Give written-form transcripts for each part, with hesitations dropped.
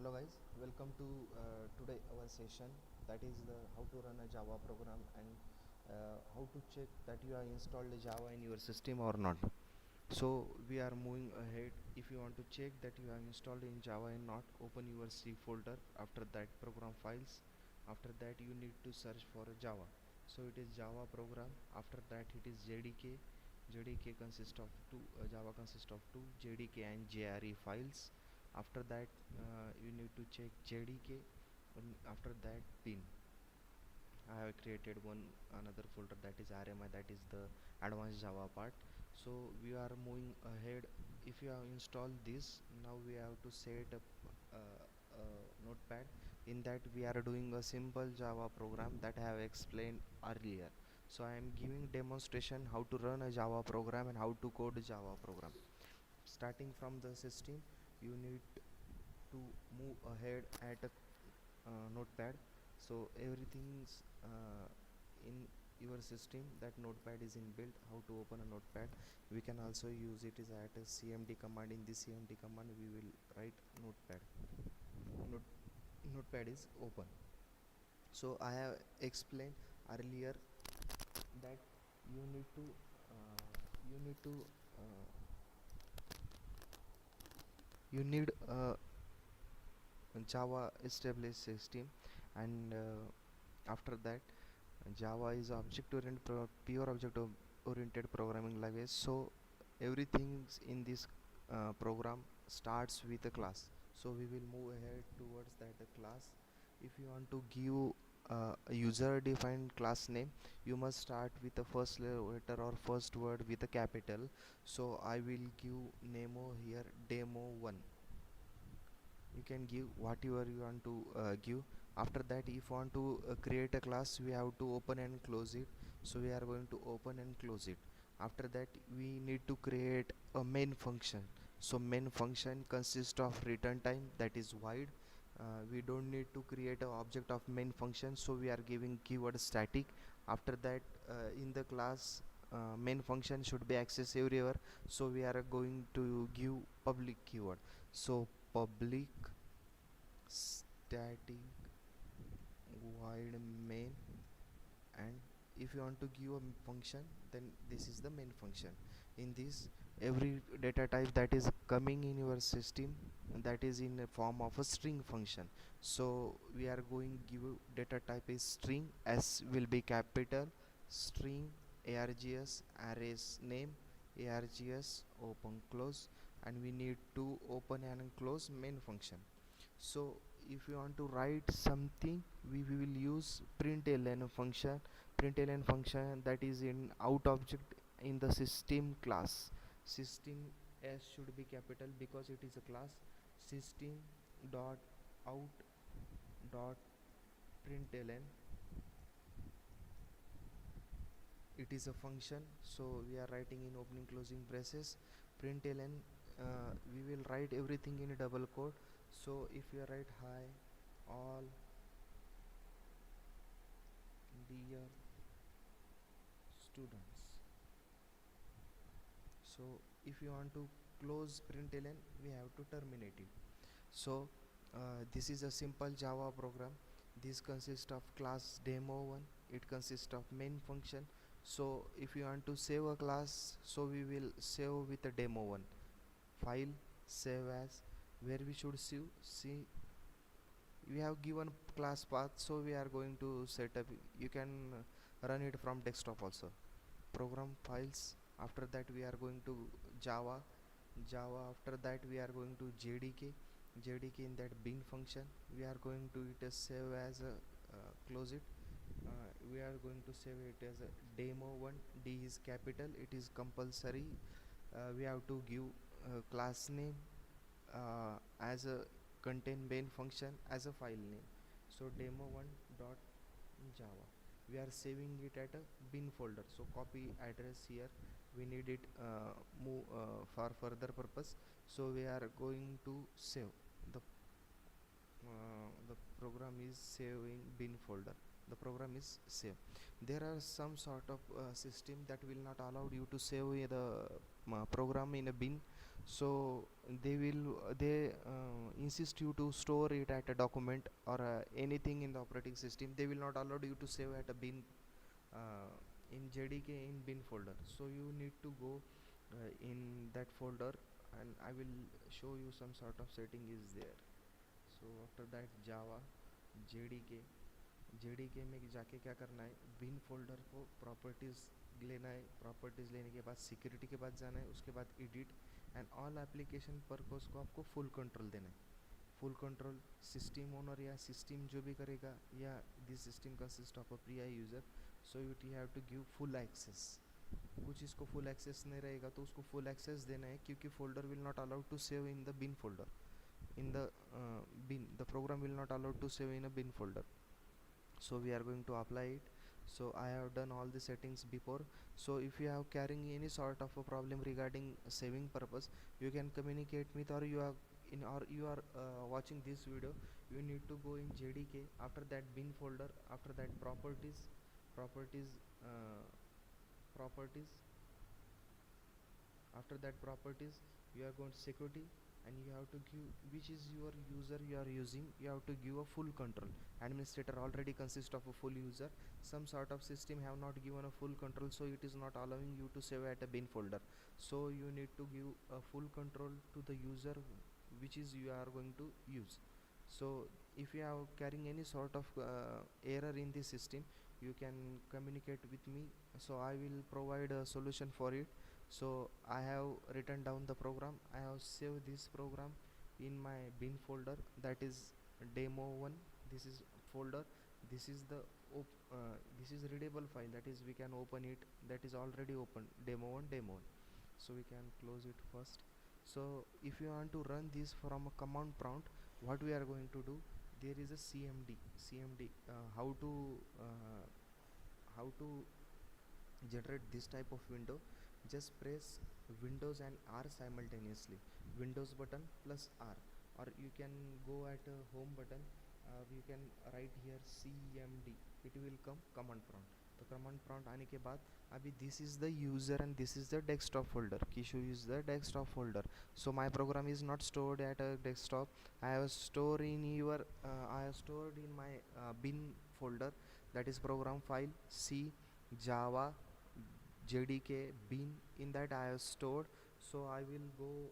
Hello guys, welcome to today our session, that is the how to run a Java program and how to check that you have installed Java in your system or not. So we are moving ahead. If you want to check that you have installed in Java and not, open your C folder. After that, program files. After that, you need to search for Java. So it is Java program. After that, it is JDK. JDK consists of Java consists of two JDK and JRE files. After that, you need to check JDK, and after that bin. I have created another folder, that is RMI, that is the advanced Java part. So we are moving ahead. If you have installed this, now we have to set up a notepad. In that we are doing a simple Java program that I have explained earlier. So I am giving demonstration how to run a Java program and how to code a Java program. Starting from the system, you need to move ahead at a notepad. So everything's in your system, that notepad is inbuilt. How to open a notepad, we can also use it is at a cmd command. In this cmd command we will write notepad. Notepad is open. So I have explained earlier that you need to you need to uh, you need a Java established system, and after that Java is pure object oriented programming language. So everything in this program starts with a class. So we will move ahead towards that class. If you want to give a user defined class name, you must start with the first letter or first word with a capital. So I will give nemo here, demo1. You can give whatever you want to give. After that, if you want to create a class, we have to open and close it. So we are going to open and close it. After that, we need to create a main function. So main function consists of return time, that is void. We don't need to create an object of main function, so we are giving keyword static. After that, in the class, main function should be accessed everywhere, so we are going to give public keyword. So public static void main. And if you want to give a function, then this is the main function. In this, every data type that is coming in your system, that is in a form of a string function. So we are going give data type is string. S will be capital string, args arrays name, args open close, and we need to open and close main function. So if you want to write something, we will use println function. Println function, that is in out object in the system class. System s should be capital because it is a class. System dot out dot println, it is a function, so we are writing in opening closing braces. Println, we will write everything in a double quote. So if you write hi all dear students, so if you want to close println, we have to terminate it. So this is a simple Java program. This consists of class demo1. It consists of main function. So if you want to save a class, so we will save with a demo1 file, save as, where we should see we have given class path, so we are going to set up. You can run it from desktop also. Program files. After that we are going to Java. After that we are going to JDK. In that bin function we are going to it as save as a close it. We are going to save it as a demo1. D is capital, it is compulsory. We have to give class name as a contain main function as a file name. So demo1 dot Java, we are saving it at a bin folder. So copy address here, we need it move for further purpose. So we are going to save the program is saving bin folder. The program is save. There are some sort of system that will not allow you to save the program in a bin. So they insist you to store it at a document or anything in the operating system. They will not allow you to save at a bin uh, in JDK in bin folder. So you need to go in that folder, and I will show you some sort of setting is there. So after that Java JDK, JDK में जाके क्या करना है, bin folder को properties लेना है, properties लेने के बाद सिक्योरिटी के बाद जाना है, उसके बाद edit and all application purpose को आपको फुल कंट्रोल देना है. फुल कंट्रोल सिस्टम ओनर या सिस्टम जो भी करेगा, या this system consist of a prior user, so you have to give full access. कुछ इसको फुल एक्सेस नहीं रहेगा तो उसको फुल एक्सेस देना है, क्योंकि folder will not allowed to save in the bin folder. In the bin, the program will not allow to save in a bin folder. So we are going to apply it. So I have done all the settings before. So if you have carrying any sort of a problem regarding saving purpose, you can communicate with, or you are watching this video, you need to go in JDK, after that bin folder, after that properties uh, properties after that properties, you are going to security, and you have to give which is your user you are using. You have to give a full control. Administrator already consists of a full user. Some sort of system have not given a full control, so it is not allowing you to save at a bin folder. So you need to give a full control to the user which is you are going to use. So if you are carrying any sort of error in the system, you can communicate with me, so I will provide a solution for it. So I have written down the program. I have saved this program in my bin folder, that is demo1. This is folder. This is the this is readable file, that is we can open it, that is already open, demo1. So we can close it first. So if you want to run this from a command prompt, what we are going to do, there is a cmd how to generate this type of window. Just press Windows and R simultaneously, Windows button plus R, or you can go at a home button, or you can write here cmd, it will come command prompt. तो command prompt आने के बाद अभी this is the user and this is the desktop folder. Kishu is the desktop folder. So my program is not stored at a desktop. I have stored in my bin folder, that is program file C Java JDK bin. In that I have stored. So I will go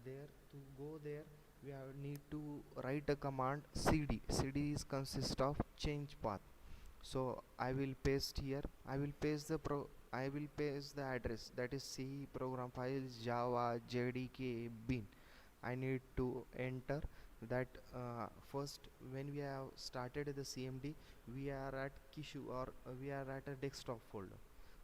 there. To go there, we need to write a command cd is consist of change path. So I will paste here, I will paste the address, that is C program files Java JDK bin. I need to enter that. First, when we have started the cmd, we are at Kishu, or we are at a desktop folder.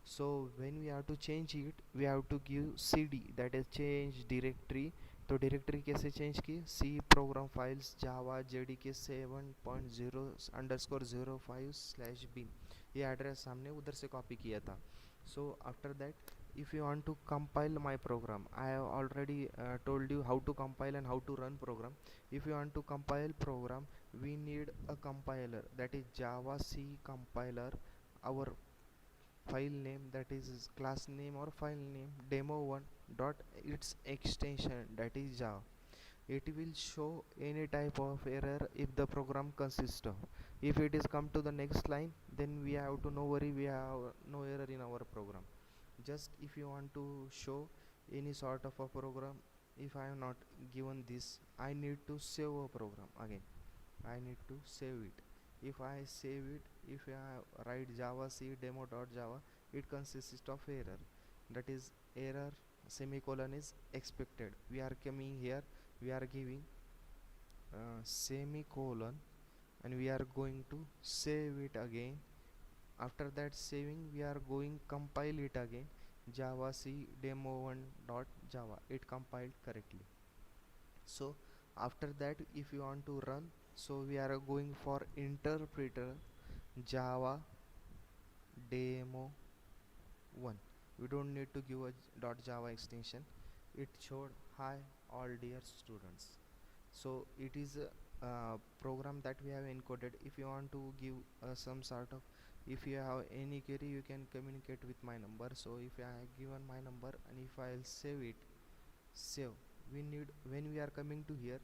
So when we have to change it, we have to give cd, that is change directory. तो directory कैसे change की, C program files जावा JDK 7.0/05/bin, ये address हमने उधर से copy किया था. So after that, if you want to compile my program, I have already told you how to compile and how to run program. If you want to compile program, we need a compiler, that is java c compiler. Our file name, that is class name or file name demo1 dot its extension, that is java. It will show any type of error if the program consists of. If it is come to the next line, then we have to no worry, we have no error in our program. Just if you want to show any sort of a program, if I am not given this, I need to save a program again. I need to save it. If I save it, if I write java c demo.java, it consists of error, that is error semicolon is expected. We are coming here, we are giving semicolon, and we are going to save it again. After that saving, we are going compile it again, java c demo1 dot java, it compiled correctly. So after that, if you want to run, so we are going for interpreter java demo 1. We don't need to give a .java extension. It showed hi all dear students. So it is a program that we have encoded. If you want to give some sort of, if you have any query, you can communicate with my number. So if I have given my number, and if I'll save it, save, we need when we are coming to here,